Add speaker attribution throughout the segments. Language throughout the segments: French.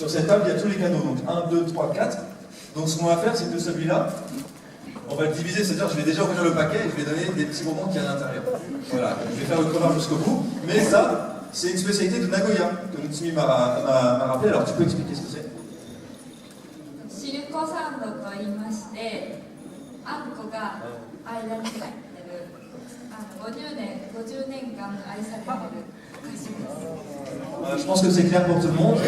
Speaker 1: Sur cette table, il y a tous les canaux. Donc 1, 2, 3, 4. Donc ce qu'on va faire, c'est que celui-là, on va le diviser, c'est-à-dire je vais déjà ouvrir le paquet et je vais donner des petits bonbons qu'il y a à l'intérieur. Voilà, je vais faire le crevard jusqu'au bout. Mais ça, c'est une spécialité de Nagoya, que Mutsumi m'a rappelé. Alors tu peux expliquer ce que c'est?
Speaker 2: シルコサンドと言いまして、あんこが間に入ってる50年間愛されてる菓子です。
Speaker 1: Je pense que c'est clair pour tout le monde.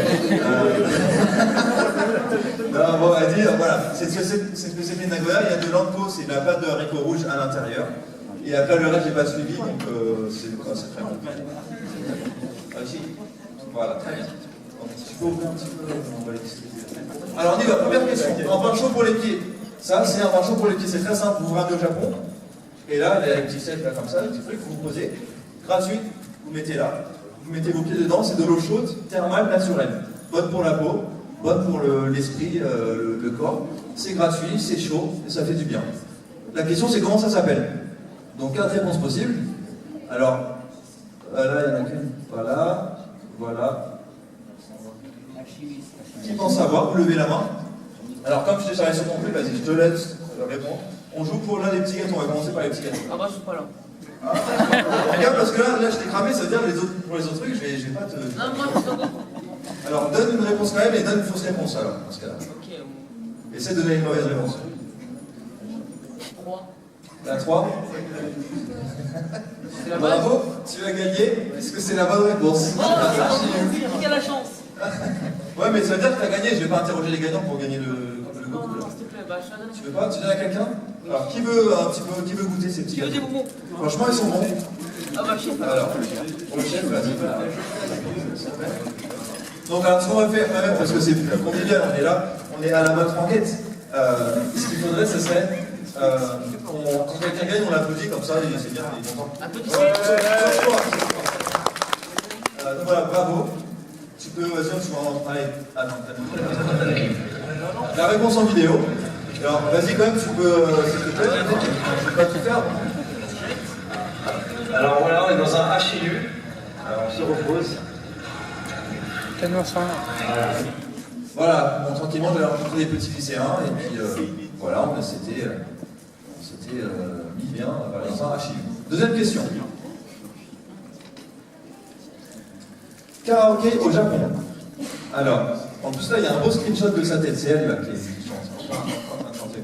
Speaker 1: Non, bon, on va dire, voilà, c'est une spécialité de Nagoya. Il y a de l'anko, c'est de la pâte de haricots rouges à l'intérieur. Et après le reste, j'ai pas suivi, donc c'est très bon. Ici, voilà, très bien. Donc, tu peux ouvrir un petit peu, on va les distribuer. Alors on y va, première question. Un bain chaud pour les pieds. Ça, c'est un bain chaud pour les pieds, c'est très simple. Vous vous ramenez au Japon. Et là, il y a les petits sets là comme ça, les petits trucs, vous vous posez. Gratuit, vous mettez là. Vous mettez vos pieds dedans, c'est de l'eau chaude, thermale, naturelle. Bonne pour la peau, bonne pour l'esprit, le corps. C'est gratuit, c'est chaud, et ça fait du bien. La question, c'est comment ça s'appelle? Donc 4 réponses possibles. Alors, là, il y en a qu'une. Voilà, voilà. Qui pense savoir? Vous levez la main. Alors, comme je t'ai chargé sur ton plus, vas-y, je te laisse répondre. On joue pour l'un des petits gâteaux, on va commencer par les petits gâteaux.
Speaker 3: Ah, moi je suis pas là.
Speaker 1: Ah, regarde, parce que là je t'ai cramé, ça veut dire pour les autres trucs, je vais pas te.
Speaker 3: Non, moi je suis pas.
Speaker 1: Alors, donne une réponse quand même et donne une fausse réponse alors, dans ce cas-là.
Speaker 3: Ok.
Speaker 1: Essaie de donner une mauvaise réponse.
Speaker 3: 3.
Speaker 1: La 3.
Speaker 3: C'est la bonne.
Speaker 1: Bravo, tu as gagné, puisque c'est la bonne réponse.
Speaker 3: Oh, qui a la chance?
Speaker 1: Ouais, mais ça veut dire que tu as gagné, je vais pas interroger les gagnants pour gagner le
Speaker 3: Non,
Speaker 1: goût.
Speaker 3: non, s'il te plaît, bah je suis à
Speaker 1: Tu veux pas? Tu donnes à quelqu'un? Alors, qui veut un petit peu, qui veut goûter ces petits
Speaker 3: Tu veux des
Speaker 1: gâteaux?
Speaker 3: bonbons?
Speaker 1: Franchement, ils sont bons.
Speaker 3: Ah bah je sais pas.
Speaker 1: Alors, pour le chef, vas-y. Donc, alors, ce qu'on va faire quand même, parce que c'est plus convivial, on est là, on est à la mode franquette. Ce qu'il faudrait, ce serait, quand quelqu'un gagne, on l'applaudit comme ça, et c'est bien, il est content.
Speaker 3: Applaudissez.
Speaker 1: Donc voilà, bravo. Tu peux, vas-y, tu vas allez, ah non, la réponse en vidéo. Alors, vas-y quand même, tu peux, s'il te plaît, je vais pas tout faire. Alors voilà, on est dans un HLU. Alors, on se repose. Voilà, bon, tranquillement, j'avais rencontré des petits lycéens, et puis voilà, on s'était mis bien dans un HLU. Deuxième question. Karaoké au Japon. Alors, en plus là, il y a un beau screenshot de sa tête, c'est elle là qui chante.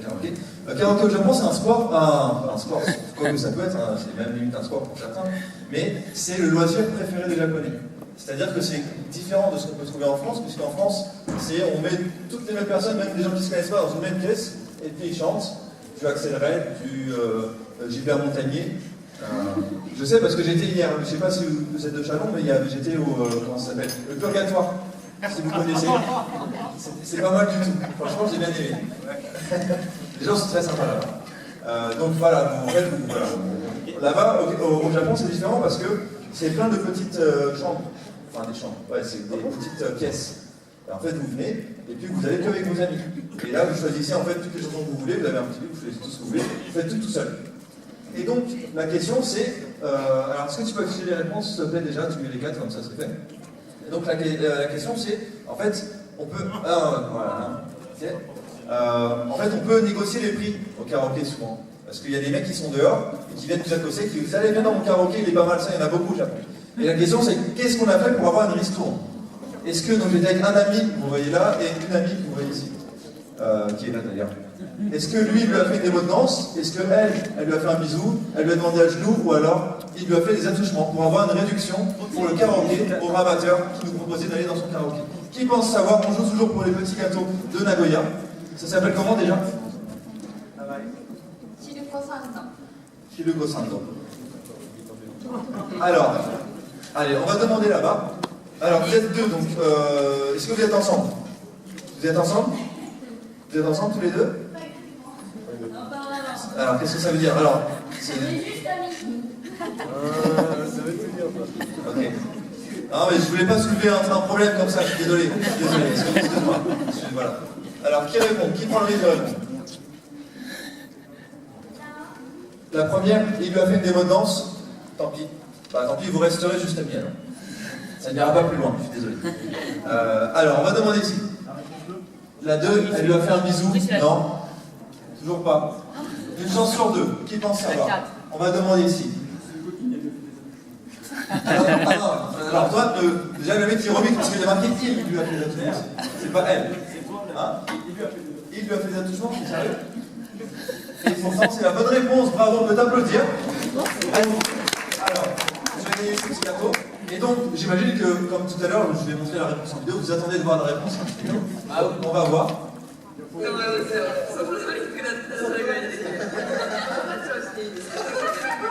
Speaker 1: Karaoké. Karaoké au Japon, c'est un sport, quoi que ça peut être, hein, c'est même limite un sport pour certains, mais c'est le loisir préféré des Japonais. C'est-à-dire que c'est différent de ce qu'on peut trouver en France, puisqu'en France, on met toutes les mêmes personnes, même des gens qui ne se connaissent pas, dans une même pièce, et puis ils chantent du Axel Red, du Gilbert Montagnier. Je sais parce que j'étais hier, je ne sais pas si vous êtes de Chalon, mais j'étais au, comment ça s'appelle, le Purgatoire, si vous connaissez. C'est pas mal du tout, franchement j'ai bien aimé. Les gens sont très sympas là-bas. Donc voilà, en fait, voilà. Là-bas, au Japon, c'est différent parce que c'est plein de petites chambres, enfin des chambres, ouais, c'est des petites pièces. Et en fait, vous venez, et puis vous allez que avec vos amis. Et là, vous choisissez en fait toutes les chansons que vous voulez, vous avez un petit livre, vous choisissez tout ce que vous voulez, vous faites tout seul. Et donc, la question c'est, alors est-ce que tu peux afficher les réponses, s'il te plaît déjà, tu mets les 4 comme ça c'est fait. Et donc la question c'est, en fait, on peut, voilà, okay. En fait on peut négocier les prix au karaoké souvent. Parce qu'il y a des mecs qui sont dehors, et qui viennent nous accoster, qui disent, allez viens dans mon karaoké, il est pas mal ça, il y en a beaucoup au Japon. Et la question c'est, qu'est-ce qu'on a fait pour avoir une ristourne? Est-ce que, donc j'étais avec un ami, vous voyez là, et une amie, vous voyez ici, qui est là d'ailleurs. Est-ce que lui, il lui a fait des mots de danse? Est-ce qu'elle, elle lui a fait un bisou? Elle lui a demandé à genoux? Ou alors, il lui a fait des attouchements pour avoir une réduction pour le karaoké au rabatteur qui nous proposait d'aller dans son karaoké? Qui pense savoir? On joue toujours pour les petits gâteaux de Nagoya. Ça s'appelle comment déjà? Shiruko Sando. Alors, allez, on va demander là-bas. Alors, vous êtes deux, donc, est-ce que vous êtes ensemble? Vous êtes ensemble? Vous êtes ensemble tous les deux? Alors, qu'est-ce que ça veut dire? Alors, c'est...
Speaker 2: juste amis.
Speaker 1: Ça veut tout dire, ça. Ok. Non, mais je voulais pas soulever un problème comme ça, je suis désolé. Excuse-moi. Voilà. Alors, qui répond? Qui prend le risque de répondre? La première, il lui a fait une démo de danse. Tant pis. Bah, tant pis, vous resterez juste amis alors. Ça n'ira pas plus loin, je suis désolé. Alors, on va demander ici. La 2, elle lui a fait un bisou. Non, toujours pas. Une chance sur 2. Qui pense savoir? On va demander ici. Alors toi, déjà le mec qui remet parce qu'il a marqué il lui a fait des attouchements. C'est pas elle. Hein? Il lui a fait des attouchements, c'est sérieux? Et pourtant, c'est la bonne réponse. Bravo, on peut t'applaudir. Alors, je vais gagner ce petit gâteau. Et donc, j'imagine que, comme tout à l'heure, je vais montrer la réponse en vidéo. Vous attendez de voir la réponse en vidéo. On va voir.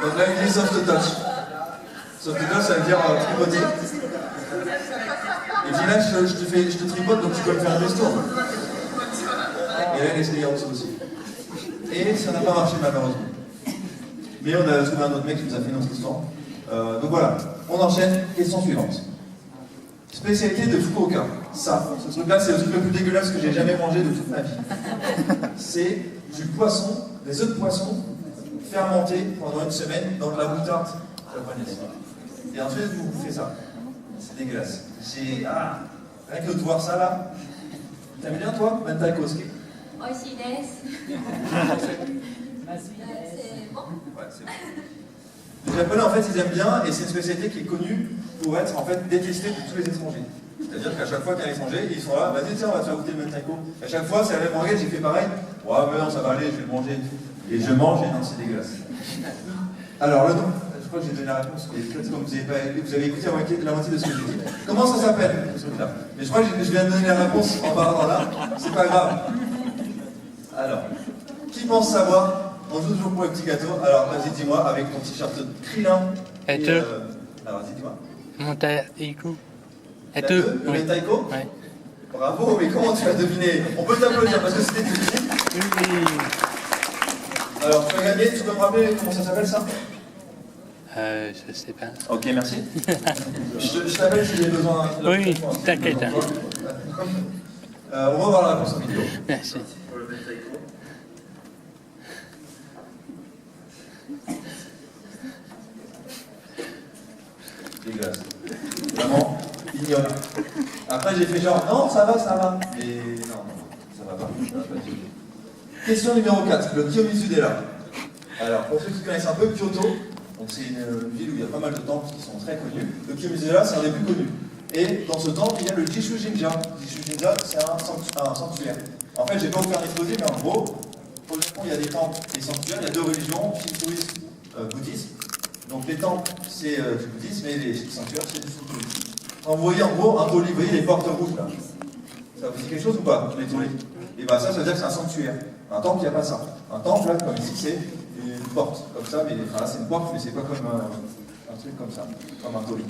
Speaker 1: Donc là, il dit soft touch. Soft touch, ça veut dire tripoter. Et puis là, je te tripote, donc tu peux me faire un resto. Et là, elle essaye en dessous aussi. Et ça n'a pas marché, malheureusement. Mais on a trouvé un autre mec qui nous a fait notre histoire. Donc voilà, on enchaîne. Question suivante. Spécialité de Fukuoka. Ça, ce truc-là, c'est le truc le plus dégueulasse que j'ai jamais mangé de toute ma vie. C'est du poisson, des œufs de poisson fermentés pendant une semaine dans de la moutarde japonaise. Et ensuite, vous bouffez ça. C'est dégueulasse. Rien que de voir ça là. T'aimes bien toi, Mentai Kosuke?
Speaker 2: 美味しいです。C'est bon.
Speaker 1: Ouais, c'est bon. Les Japonais, en fait, ils aiment bien, et c'est une spécialité qui est connue pour être en fait détestée de tous les étrangers. C'est-à-dire qu'à chaque fois qu'il y a un étranger, ils sont là, vas-y, tiens, on va te faire goûter le mentaiko. À chaque fois, c'est la même enquête, j'ai fait pareil. Ouais, mais non, ça va aller, je vais le manger. Et je mange, et non, c'est dégueulasse. Alors, le nom, je crois que j'ai donné la réponse, et peut-être comme vous avez écouté la moitié de ce que j'ai dit. Comment ça s'appelle, ce truc-là? Mais je crois que je viens de donner la réponse en parlant là, c'est pas grave. Alors, qui pense savoir? On joue toujours pour le petit gâteau. Alors, vas-y, dis-moi, avec ton t-shirt Krillin. Alors, dis-moi.
Speaker 4: Mentaiko.
Speaker 1: Le mentaiko?
Speaker 4: Ouais.
Speaker 1: Bravo, mais comment tu as deviné? On peut t'applaudir parce que c'était difficile.
Speaker 4: Oui.
Speaker 1: Alors, tu as gagné, tu peux me rappeler comment ça s'appelle ça?
Speaker 4: Je sais pas.
Speaker 1: Ok, merci. je t'appelle si j'ai besoin.
Speaker 4: Oui, t'inquiète.
Speaker 1: On va voir la réponse en vidéo.
Speaker 4: Merci.
Speaker 1: Dégueulasse. Vraiment, ignoble. Après, j'ai fait genre, non, ça va, ça va. Mais non, ça va pas. Question numéro 4, le Kiyomizu Dera. Alors, pour ceux qui connaissent un peu Kyoto, donc c'est une ville où il y a pas mal de temples qui sont très connus. Le Kiyomizu Dera, c'est un des plus connus. Et dans ce temple, il y a le Jishu Jinja. Jishu Jinja, c'est un sanctuaire. En fait, j'ai pas vous faire l'exposé, mais en gros, au Japon, il y a des temples et des sanctuaires. Il y a deux religions, shintoïsme, bouddhisme. Donc les temples, c'est du bouddhisme, et les sanctuaires, c'est du shintoïsme. Quand vous voyez en gros un tauli, vous voyez les portes rouges là. Ça vous dit quelque chose ou pas, les taulés? Et bien ça veut dire que c'est un sanctuaire. Un temple, il n'y a pas ça. Un temple, là, comme ici, c'est une porte, comme ça, mais enfin, là c'est une porte, mais c'est pas comme un truc comme ça, comme un tauli.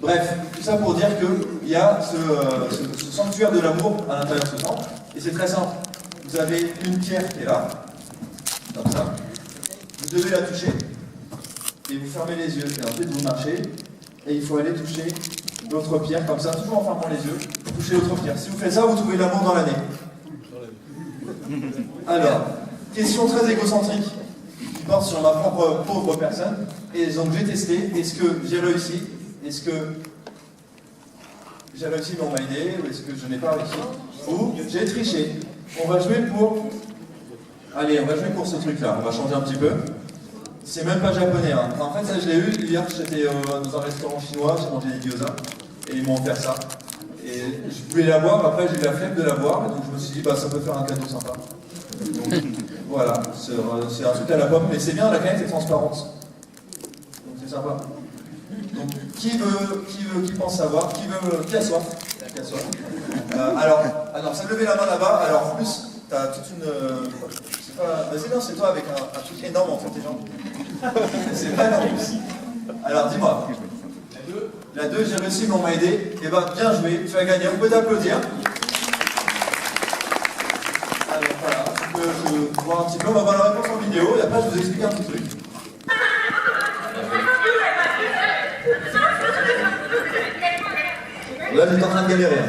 Speaker 1: Bref, tout ça pour dire qu'il y a ce sanctuaire de l'amour à l'intérieur de ce temple, et c'est très simple. Vous avez une pierre qui est là, comme ça. Vous devez la toucher, et vous fermez les yeux, et ensuite vous marchez, et il faut aller toucher l'autre pierre, comme ça, toujours en fermant les yeux, toucher l'autre pierre. Si vous faites ça, vous trouvez l'amour dans l'année. Alors, question très égocentrique, qui porte sur ma propre pauvre personne, et donc j'ai testé, est-ce que j'ai réussi? Est-ce que j'ai réussi mon idée, ou est-ce que je n'ai pas réussi? Ou j'ai triché? On va jouer pour... Allez, on va jouer pour ce truc-là, on va changer un petit peu. C'est même pas japonais, hein. En fait, ça je l'ai eu hier, j'étais dans un restaurant chinois, j'ai mangé des gyoza, et ils m'ont offert ça. Et je voulais l'avoir, après j'ai eu la flemme de l'avoir, et donc je me suis dit, bah ça peut faire un cadeau sympa. Donc voilà, c'est un truc à la pomme, mais c'est bien, la canette est transparente. Donc c'est sympa. Donc qui pense savoir, qui a soif? Qui a soif. Alors ça levez la main là-bas, alors en plus, t'as toute une... c'est pas... Vas-y, non, c'est toi avec un truc énorme entre tes jambes. C'est pas énorme. Alors dis-moi. La 2, j'ai réussi, mais on m'a aidé. Et ben, bien joué, tu as gagné. Vous pouvez t'applaudir. Alors voilà, je peux voir un petit peu. On va voir la réponse en vidéo et après, je vous explique un petit truc. Là, j'étais en train de galérer.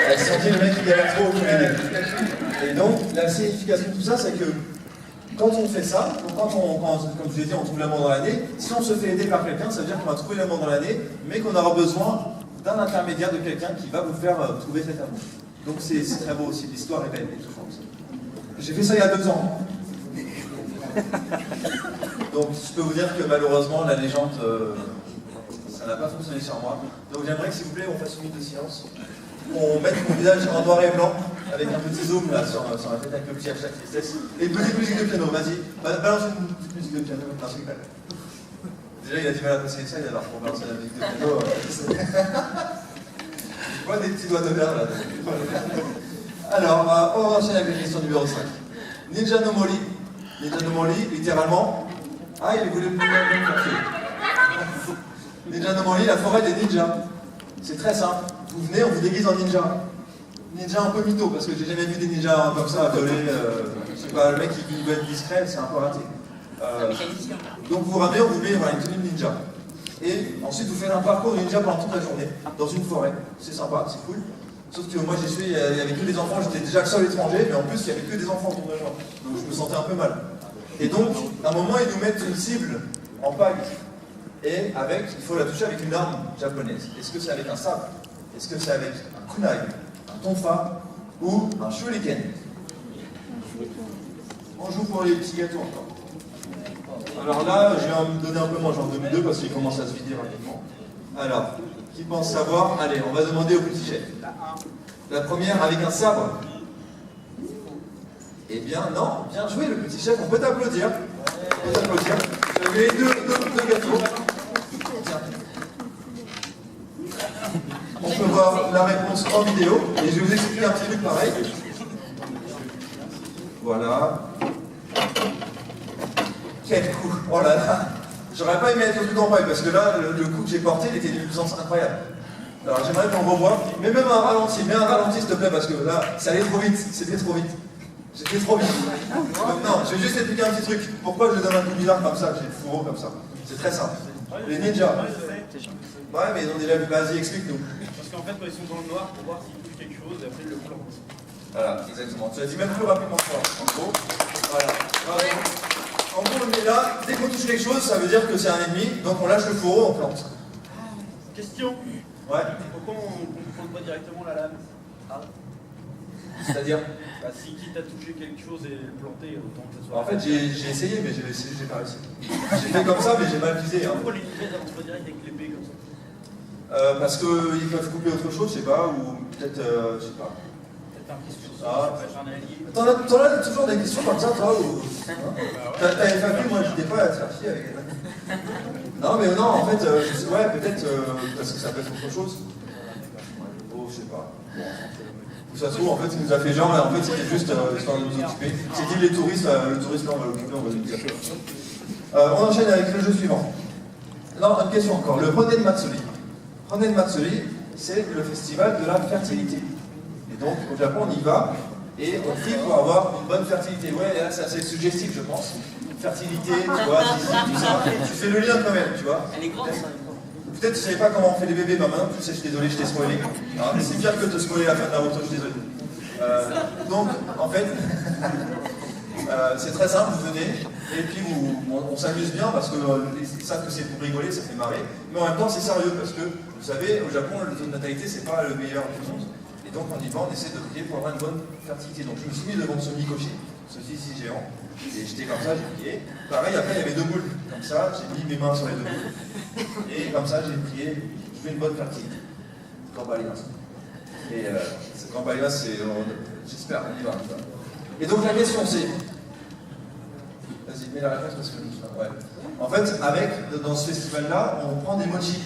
Speaker 1: Elle sentit le mec qui galère trop, qui m'aidait. Et donc, la signification de tout ça, c'est que quand on fait ça, donc comme je l'ai dit, on trouve l'amour dans l'année, si on se fait aider par quelqu'un, ça veut dire qu'on va trouver l'amour dans l'année, mais qu'on aura besoin d'un intermédiaire, de quelqu'un qui va vous faire trouver cet amour. Donc c'est très beau aussi, l'histoire est belle et tout ça. J'ai fait ça il y a 2 ans. Donc je peux vous dire que malheureusement la légende, ça n'a pas fonctionné sur moi. Donc j'aimerais que s'il vous plaît on fasse une minute de silence. On mette mon visage en noir et blanc, avec un petit zoom là sur la tête avec le petit hashtag tristesse. Et une petite musique de piano, vas-y. Balance une petite musique de piano, non, c'est clair. Déjà il a du mal à passer ça, il a l'air pour balancer la musique de piano. Je vois des petits doigts de verre là. Alors, on va enchaîner avec la question numéro 5. Ninja no Mori. Ninja no Mori, littéralement. Ah, il voulait plus Ninja no Mori, la forêt des ninjas. C'est très simple. Vous venez, on vous déguise en ninja. Ninja un peu mytho, parce que j'ai jamais vu des ninjas comme ça, violer. Je sais pas, le mec qui veut être discret, c'est un peu raté. Donc vous ramenez, on vous met une tenue de ninja. Et ensuite vous faites un parcours de ninja pendant toute la journée, dans une forêt. C'est sympa, c'est cool. Sauf que moi j'y suis, il y avait que des enfants, j'étais déjà le seul étranger, mais en plus il y avait que des enfants autour de moi. Donc je me sentais un peu mal. Et donc, à un moment, ils nous mettent une cible en paille. Et il faut la toucher avec une arme japonaise. Est-ce que c'est avec un sabre? Est-ce que c'est avec un kunai, un tonfa ou un shuriken? On joue pour les petits gâteaux encore. Alors là, je vais me donner un peu moins, j'en donne 2 parce qu'il commence à se vider rapidement. Alors, qui pense savoir? Allez, on va demander au petit chef. La première avec un sabre. Eh bien, non, bien joué le petit chef, on peut t'applaudir. On peut t'applaudir. Vous avez deux gâteaux. Tiens. On peut voir la réponse en vidéo et je vais vous expliquer un petit truc pareil. Voilà. Quel coup! Oh là là! J'aurais pas aimé être au tout en paille parce que là, le coup que j'ai porté, il était d'une puissance incroyable. Alors j'aimerais qu'on revoie, mais même un ralenti, mets un ralenti s'il te plaît parce que là, ça allait trop vite, c'était trop vite. J'étais trop vite. Donc non, je vais juste expliquer un petit truc. Pourquoi je donne un coup bizarre comme ça, j'ai le fourreau comme ça? C'est très simple. Les ninjas. Ouais, mais ils ont déjà vu, vas-y, explique-nous.
Speaker 5: Parce qu'en fait, quand ils sont dans le noir, pour voir s'ils touchent quelque chose, et après ils le plantent.
Speaker 1: Voilà, exactement. Tu l'as dit même plus rapidement que moi, en gros. Voilà. En gros, on est là, dès qu'on touche quelque chose, ça veut dire que c'est un ennemi, donc on lâche le fourreau, on plante.
Speaker 5: Question.
Speaker 1: Ouais.
Speaker 5: Pourquoi on ne plante pas directement la lame?
Speaker 1: C'est-à-dire?
Speaker 5: Bah, si quitte à toucher quelque chose et le planter, autant que ça soit.
Speaker 1: En fait, j'ai essayé, mais j'ai pas réussi. J'ai fait comme ça, mais j'ai mal visé. Hein.
Speaker 5: Pourquoi les ninjas n'avancent pas direct avec l'épée comme ça?
Speaker 1: Parce qu'ils peuvent couper autre chose, je sais pas, ou peut-être, je sais pas.
Speaker 5: Peut-être un question,
Speaker 1: Ah.
Speaker 5: ça peut être un allié.
Speaker 1: T'en as toujours des questions comme ça, toi, ou... T'avais pas vu, moi, je n'étais pas à te faire chier avec les Non, mais non, en fait, ouais, peut-être, parce que ça peut être autre chose. Oh, je sais pas. Bon, ça se trouve, en fait, il nous a fait genre, et en fait, c'était juste histoire de nous occuper. C'est dit, le touriste, là, on va l'occuper, on va nous dire. On enchaîne avec le jeu suivant. Non, une question encore. Le Honen Matsuri. Honen Matsuri, c'est le festival de la fertilité. Et donc, au Japon, on y va, et on prie pour avoir une bonne fertilité. Ouais, et là, c'est assez suggestif, je pense. Fertilité, tu vois, tout ça. Tu fais le lien quand même, tu vois.
Speaker 3: Elle est grande, ça.
Speaker 1: Peut-être que tu savais pas comment on fait les bébés, bah maintenant tu sais, je suis désolé, je t'ai spoilé. Mais c'est pire que de te spoiler la fin de la route, je suis désolé. Donc, en fait, c'est très simple, vous venez, et puis on s'amuse bien parce que ils savent que c'est pour rigoler, ça fait marrer, mais en même temps c'est sérieux parce que, vous savez, au Japon, le taux de natalité, c'est pas le meilleur du monde, et donc on y va, on essaie de prier pour avoir une bonne fertilité. Donc je me suis mis devant ce Mikoshi, ce zizi géant, et j'étais comme ça, j'ai prié. Pareil, après il y avait 2 boules, comme ça, j'ai mis mes mains sur les 2 boules. Et comme ça, j'ai prié, je veux une bonne fertilité. Gambalinas. Et ce Gambalinas, c'est. J'espère, on y va. Et donc la question c'est. Vas-y, mets la réponse parce que je sais pas. Ouais. En fait, dans ce festival-là, on prend des mochi.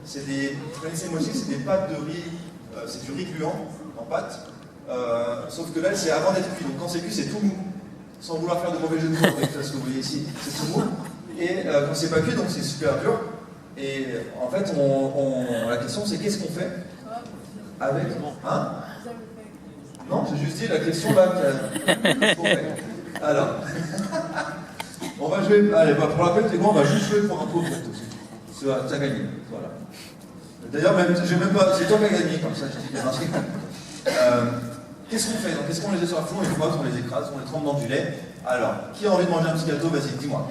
Speaker 1: C'est des. Vous connaissez mochi, c'est des pâtes de riz. C'est du riz gluant en pâte. Sauf que là, c'est avant d'être cuit. Donc quand c'est cuit, c'est tout mou. Sans vouloir faire de mauvais jeu de mots avec ce que vous voyez ici, c'est tout mou. Et quand c'est pas cuit, donc c'est super dur. Et en fait, la question c'est qu'est-ce qu'on fait avec. Hein? Non, j'ai juste dit la question là. Alors, on va jouer. Allez, pour la peine, c'est bon, on va juste jouer pour un coup. Tu as gagné. Voilà. D'ailleurs, j'ai même pas. C'est toi qui as gagné, comme ça, je dis bien. Qu'est-ce qu'on fait? Donc, qu'est-ce qu'on les jette sur la foule? On les frotte, on les écrase, on les trempe dans du lait. Alors, qui a envie de manger un petit gâteau? Vas-y, dis-moi.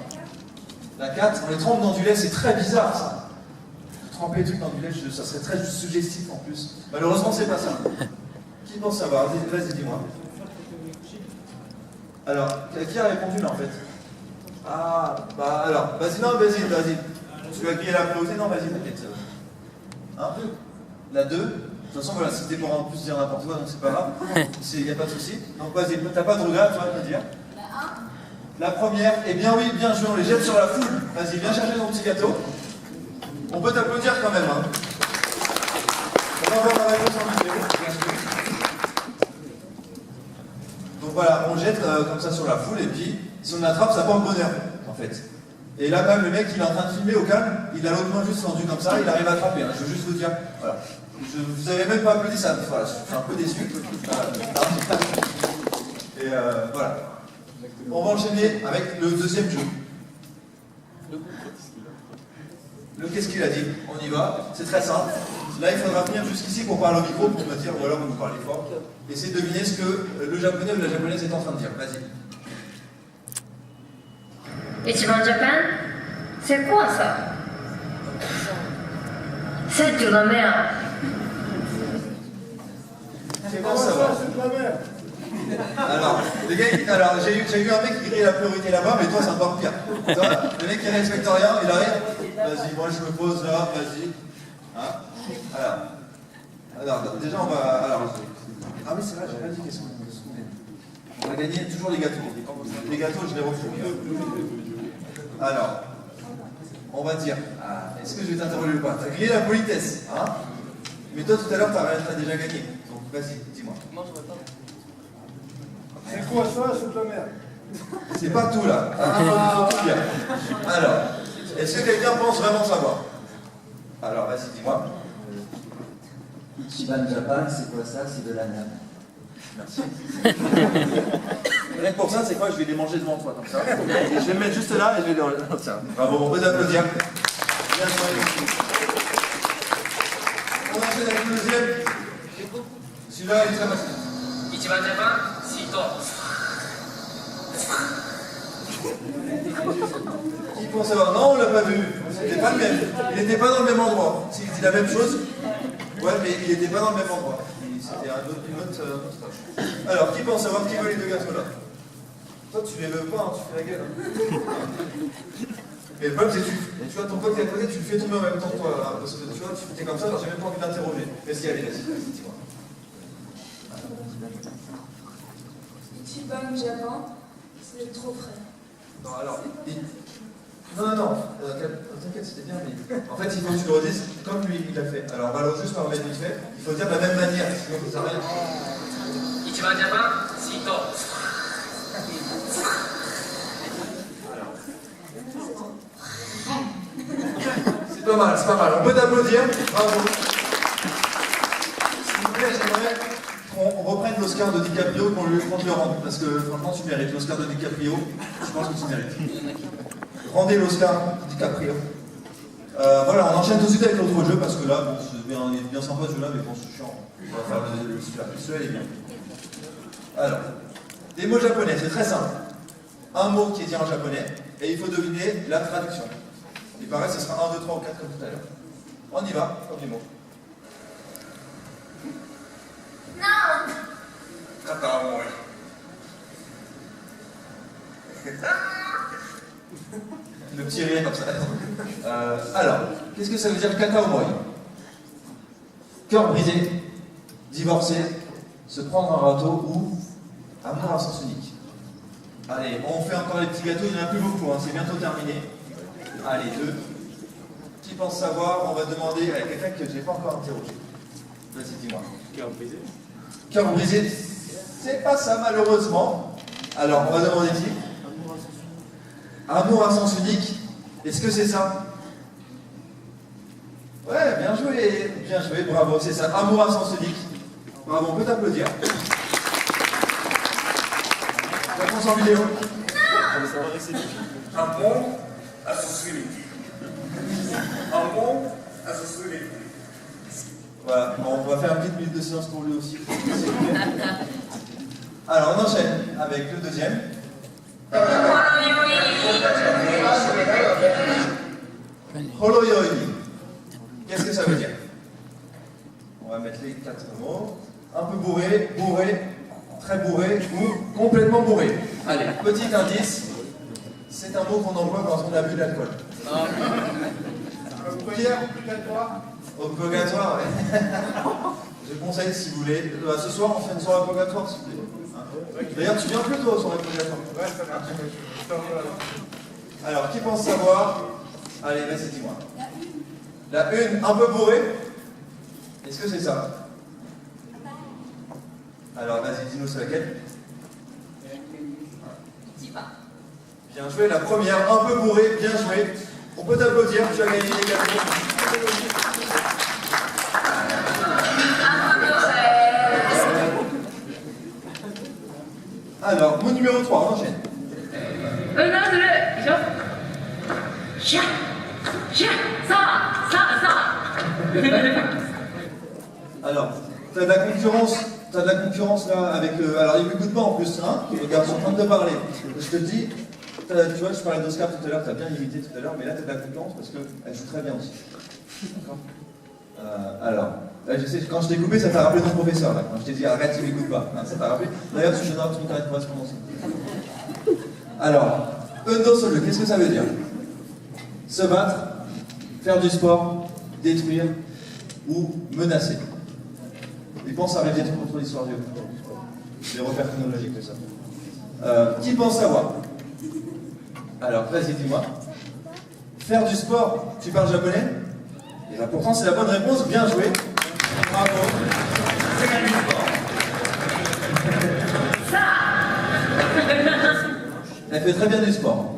Speaker 1: La 4, on les trempe dans du lait, c'est très bizarre ça. Tremper les trucs dans du lait, ça serait très suggestif en plus. Malheureusement, c'est pas ça. Qui pense savoir? Vas-y, dis-moi. Alors, qui a répondu là en fait? Ah, bah alors, vas-y, non, vas-y. Tu vas griller la priorité? Non, vas-y, t'inquiète. Hein? La 2? De toute façon, voilà, c'était pour en plus dire n'importe quoi, donc c'est pas grave. Il n'y a pas de souci. Donc vas-y, t'as pas de regret, tu vas me dire. La première, eh bien oui, bien joué, on les jette sur la foule. Vas-y, viens chercher ton petit gâteau. On peut t'applaudir quand même, hein. On va voir la réponse en vidéo. Donc voilà, on jette comme ça sur la foule, et puis si on l'attrape, ça porte bonheur, en fait. Et là, même le mec, il est en train de filmer au calme, il a l'autre main juste tendue comme ça, il arrive à attraper, hein. Je veux juste vous dire, voilà. Vous n'avez même pas applaudi ça, voilà, je suis un peu déçu. Et voilà. On va enchaîner avec le deuxième jeu. Le qu'est-ce qu'il a dit? On y va, c'est très simple. Là, il faudra venir jusqu'ici pour parler au micro, pour me dire, ou alors vous parlez fort. Essayez de deviner ce que le japonais ou la japonaise est en train de dire. Vas-y.
Speaker 6: Ichiban Japan, c'est quoi ça? C'est de la merde.
Speaker 1: C'est bon savoir. Alors, les gars, j'ai eu un mec qui grille la priorité là-bas, mais toi c'est encore pire. Toi, le mec qui respecte rien, il arrive. Vas-y, moi je me pose là, vas-y. Hein? Alors, déjà on va. Alors, ah oui, c'est vrai, j'ai pas dit qu'est-ce qu'on on va gagner toujours les gâteaux. Les gâteaux, je les refous. Alors, on va dire, est-ce que je vais t'interroger ou pas? T'as grillé la politesse, hein? Mais toi tout à l'heure t'as déjà gagné. Donc vas-y, dis-moi.
Speaker 3: Non, je vois pas.
Speaker 5: C'est quoi ça? C'est de la merde.
Speaker 1: C'est pas tout là. Tout bien. Alors, est-ce que quelqu'un pense vraiment savoir? Alors, vas-y, dis-moi.
Speaker 7: Ichiban Japan, c'est quoi ça? C'est de la merde.
Speaker 1: Merci. Rien que pour ça, c'est quoi? Je vais les manger devant toi, comme ça. Et je vais me mettre juste là et je vais les manger. Tiens, bravo, on peut applaudir. Bien joué. On enchaîne avec le deuxième. Celui-là, il est très facile.
Speaker 3: Ichiban Japan, Sito.
Speaker 1: Qui pense savoir? Non, on l'a pas vu. C'était pas le même. Il n'était pas dans le même endroit. S'il dit la même chose, ouais, mais il n'était pas dans le même endroit. C'était une autre tâche. Alors, qui pense savoir qui veut les deux gâteaux là? Toi, tu les veux pas, hein, tu fais la gueule. Hein. Mais le problème, c'est que tu vois ton pote qui est à côté, tu le fais tomber en même temps que toi. Hein, parce que tu vois, tu fais comme ça, alors j'ai même pas envie d'interroger. Vas-y, allez, dis-moi.
Speaker 2: Ichiban Japan, c'est trop frais.
Speaker 1: Non, alors, non, t'inquiète, c'était bien, mais en fait, il faut que tu le redises comme lui, il l'a fait. Alors, on va juste par remettre vite fait, il faut dire de la même manière, sinon ça sert à rien.
Speaker 3: Ichiban Japan, Sito.
Speaker 1: C'est pas mal, c'est pas mal. On peut t'applaudir, bravo. S'il vous plaît, j'aimerais qu'on reprenne l'Oscar de DiCaprio, qu'on lui le rende, parce que franchement, tu mérites l'Oscar de DiCaprio, je pense que tu mérites. Rendez l'Oscar DiCaprio. Voilà, on enchaîne tout de suite avec l'autre jeu parce que là, bon, il est bien sympa ce jeu-là, mais bon, c'est chiant. On va faire le super. Celui-là, il est bien. Alors, des mots japonais, c'est très simple. Un mot qui est dit en japonais, et il faut deviner la traduction. Il paraît que ce sera 1, 2, 3 ou 4 comme tout à l'heure. On y va, premier mot.
Speaker 6: Non.
Speaker 1: Kataomoi. Le petit rire comme ça. Alors, qu'est-ce que ça veut dire kataomoi? Cœur brisé, divorcé, se prendre un râteau ou amour à sens unique. Allez, on fait encore les petits gâteaux, il n'y en a plus beaucoup, hein, c'est bientôt terminé. Allez, 2. Qui pense savoir? On va demander à quelqu'un que je n'ai pas encore interrogé. Vas-y, dis-moi.
Speaker 5: Cœur brisé.
Speaker 1: Cœur brisé, c'est pas ça malheureusement. Alors, on va demander qui? Amour à sens unique. Est-ce que c'est ça? Ouais, bien joué, bravo, c'est ça. Amour à sens unique. Bravo, on peut t'applaudir. Réponse en vidéo.
Speaker 5: Amour à sens unique. Amour à sens unique.
Speaker 1: Voilà, on va faire une petite minute de silence pour lui aussi. Alors, on enchaîne avec le deuxième. Holoyoi. Qu'est-ce que ça veut dire? On va mettre les 4 mots. Un peu bourré, bourré, très bourré ou complètement bourré. Allez, petit indice. C'est un mot qu'on emploie quand on a bu de l'alcool. Pierre, obligatoire, ouais. Je conseille si vous voulez. Ce soir, on fait une soirée obligatoire, s'il vous plaît. D'ailleurs, tu viens plus toi, soirée obligatoire.
Speaker 5: Ouais, ça marche.
Speaker 1: Alors, qui pense savoir? Allez, vas-y, dis-moi. La une, un peu bourrée. Est-ce que c'est ça? Alors, vas-y, dis-nous c'est laquelle? Bien joué, la première, un peu bourrée, bien joué. On peut t'applaudir, tu as gagné les 4 Alors, mot numéro 3, on enchaîne. Alors, t'as de la concurrence là avec. Alors, ils m'écoutent pas en plus, hein. Les gars sont en train de te parler. Je te le dis, tu vois, je parlais d'Oscar tout à l'heure, t'as bien imité tout à l'heure, mais là t'as de la concurrence parce qu'elle joue très bien aussi. D'accord. Alors, là, je sais, quand je t'ai coupé, ça t'a rappelé ton professeur là. Quand je t'ai dit arrête, il m'écoute pas. Hein, ça t'a rappelé. D'ailleurs, tu donneras ton carnet de correspondance. Alors, Undo Solo, qu'est-ce que ça veut dire? Se battre, faire du sport, détruire ou menacer. Il pense à rêver contre l'histoire du sport. Des repères chronologiques, tout ça. Qui pense savoir? Alors, vas-y, dis-moi. Faire du sport, tu parles japonais? Et là, pourtant, c'est la bonne réponse. Bien joué. Bravo. C'est du sport. Elle fait très bien du sport.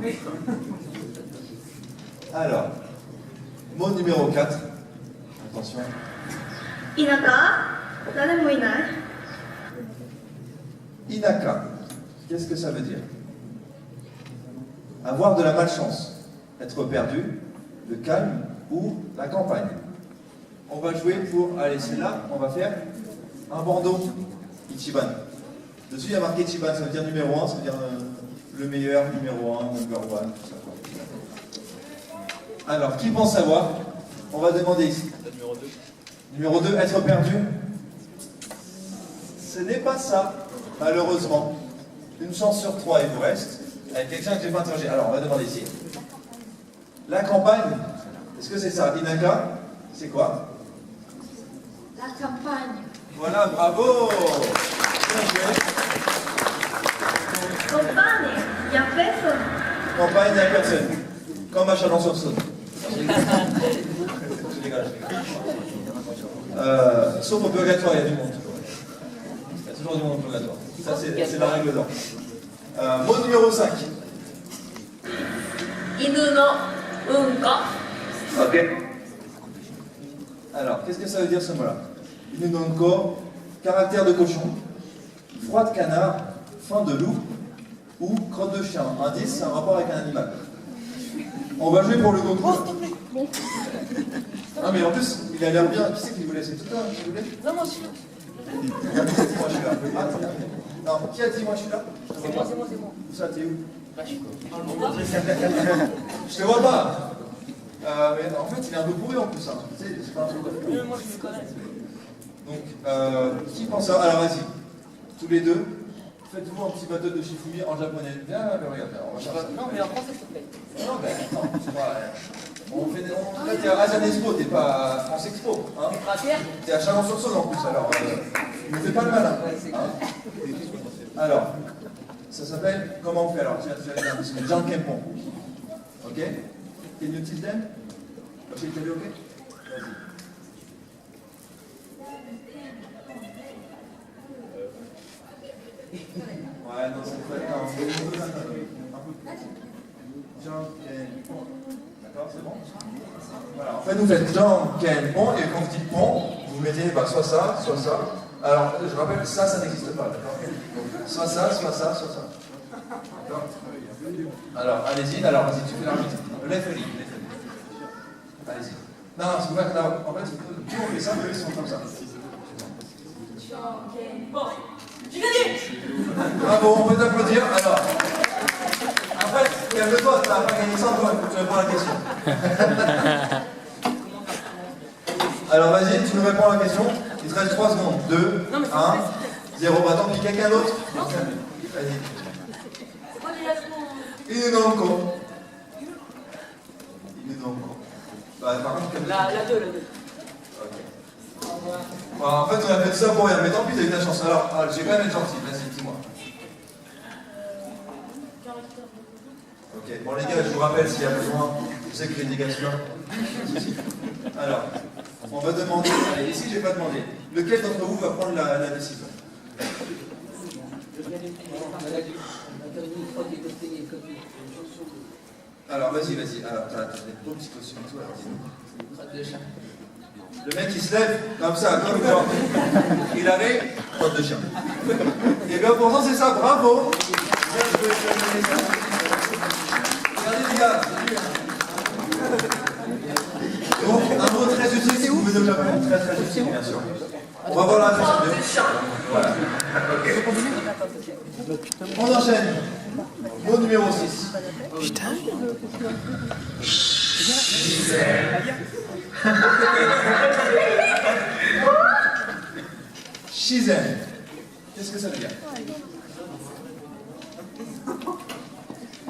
Speaker 1: Alors, mot numéro 4. Attention. Inaka. Qu'est-ce que ça veut dire? Avoir de la malchance, être perdu, le calme ou la campagne. On va jouer pour, allez, celle-là, on va faire un bandeau Ichiban. Dessus, il y a marqué Ichiban, ça veut dire numéro 1, ça veut dire le meilleur, numéro 1, number 1, tout ça. Alors, qui pense savoir? On va demander ici. Numéro 2, être perdu. Ce n'est pas ça, malheureusement. Une chance sur 3, il vous reste. Avec quelqu'un que je n'ai pas interrogé. Alors, on va demander ici. La campagne, est-ce que c'est ça? Inaka, c'est quoi?
Speaker 2: La campagne.
Speaker 1: Voilà, bravo! Bien joué. Campagne, il n'y a personne. Campagne, il n'y a personne. Comme à Chalon-sur-Saône. Je rigole. Sauf au purgatoire, il y a du monde. Il y a toujours du monde au purgatoire. Ça, c'est la règle d'or. Mot numéro 5. Ok. Alors, qu'est-ce que ça veut dire ce mot-là? Inunonko, caractère de cochon, froid de canard, faim de loup ou crotte de chien. Indice, c'est un rapport avec un animal. On va jouer pour le Goku. Ah mais en plus, il a l'air bien. Qui c'est qui voulait? C'est tout un qui voulait? Non, moi je suis là. Moi je suis là. Ah, c'est bien. Non, qui a dit moi je suis là? C'est moi. Où ça, t'es où? Là, je suis quoi? Je te vois pas. Mais en fait, il est un peu pourri en plus. Hein. Tu sais, c'est pas un truc. Moi je me connais. Donc, qui pense ça? Alors vas-y, tous les deux, faites-vous un petit bateau de Shifumi en japonais. Viens, regarde, on va faire ça.
Speaker 8: Non, mais en français, s'il te plaît.
Speaker 1: Non, ben attends, tu vois, là t'es à Razan Expo, t'es pas à France Expo. Hein. T'es à Chalon-sur-Saône en plus, alors ne fais pas le malin. Hein. Alors, ça s'appelle, comment on fait alors? Tu vas faire un petit Jean Kempon. Ok? Can you teach them? Ok, t'as vu, ok? Vas-y. Ouais, non, c'est pas Jean Kempon. D'accord, c'est bon? Voilà, en fait, vous faites Jean Kempon, et quand vous dites pont, vous mettez soit ça, soit ça. Alors, je rappelle, ça n'existe pas, d'accord? Donc, soit ça, soit ça, soit ça. D'accord? Alors, allez-y, alors vas-y, tu fais l'arbitre. Lève-le. Allez-y. Non, c'est vrai que là, en fait, plus on fait ça, plus ils sont comme ça. Bravo, on peut t'applaudir. Alors, en fait, calme-toi, tu n'as pas gagné ça encore, tu réponds à la question. Alors vas-y, tu nous réponds à la question. Il te reste 3 secondes. 2, 1, 0. Bah tant pis, quelqu'un d'autre. Vas-y. Inunonko. Inunonko. Bah, par contre,
Speaker 8: La 2, la 2.
Speaker 1: Ok. Bon, en fait, on a fait tout ça pour rien, mais tant pis, t'as eu ta chance. Alors, j'ai quand même été gentil. Vas-y, dis-moi. Ok, bon les gars, je vous rappelle s'il y a besoin, je sais que j'ai des gars sûrs. Alors, on va demander, allez, ici j'ai pas demandé, lequel d'entre vous va prendre la décision? Alors vas-y, alors t'as des beaux petits costumes et tout, alors dis-nous. Le mec il se lève, comme ça, comme genre, il arrive, crotte de chien. Et bien pourtant c'est ça, bravo. Regardez les gars. Donc, un mot très utile si vous venez au Japon, très utile bien sûr. On va voir la question. Voilà. On enchaîne. Mot numéro 6. Putain. Shizen. Qu'est-ce que ça veut dire?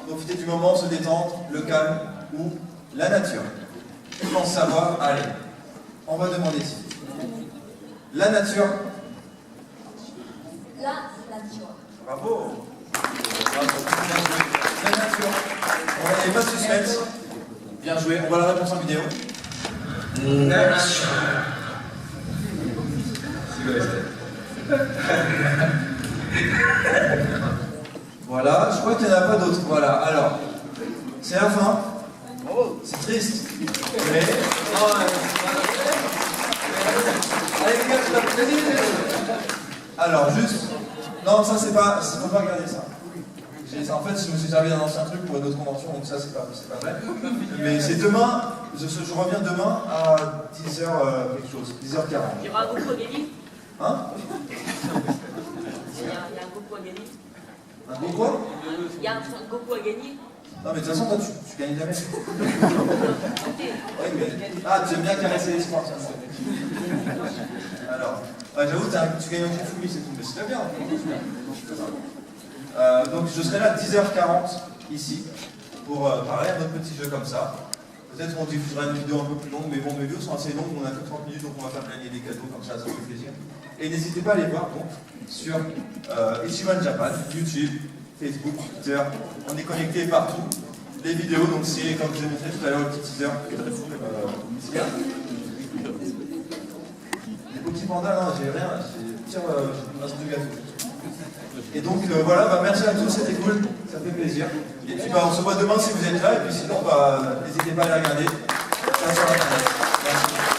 Speaker 1: Profiter du moment, se détendre, le calme ou la nature. Je pense savoir, allez, on va demander ici. La nature.
Speaker 2: La nature.
Speaker 1: Bravo. La nature. On n'avait pas de suspense. Bien joué. On voit la réponse en vidéo.
Speaker 3: Nature.
Speaker 1: Voilà, je crois qu'il n'y en a pas d'autres. Voilà, alors, c'est la fin. C'est triste. Mais. Allez les gars, je t'applaudis. Alors, juste. Non, ça c'est pas. Faut pas regarder ça. En fait, je me suis servi d'un ancien truc pour une autre convention, donc ça c'est pas vrai. Mais c'est demain, je reviens demain à 10h quelque chose, 10h40.
Speaker 8: Il y aura un groupe à gagner.
Speaker 1: Hein?
Speaker 8: Il y a un groupe à gagner.
Speaker 1: Un gros quoi?
Speaker 8: Il y a un groupe à gagner.
Speaker 1: Non mais de toute façon toi tu gagnes jamais. Oui, mais... Ah, tu aimes bien caresser les sports, ça. Alors, j'avoue, tu gagnes au Kifumi, c'est tout, mais c'est bien. Donc je serai là à 10h40 ici pour parler à notre petit jeu comme ça. Peut-être qu'on diffusera une vidéo un peu plus longue, mais bon, mes vidéos sont assez longues, on a que 30 minutes, donc on va faire gagner des cadeaux comme ça fait plaisir. Et n'hésitez pas à les voir donc sur Ichiban Japan, YouTube, Facebook, Twitter, on est connecté partout. Les vidéos, donc c'est comme je vous ai montré tout à l'heure, le petit teaser. Les petits pandas, non, j'ai rien, j'ai un reste de gâteau. Et donc voilà, merci à tous, c'était cool, ça fait plaisir. Et puis on se voit demain si vous êtes là, et puis sinon, n'hésitez pas à les regarder. Ça sera Internet. Merci.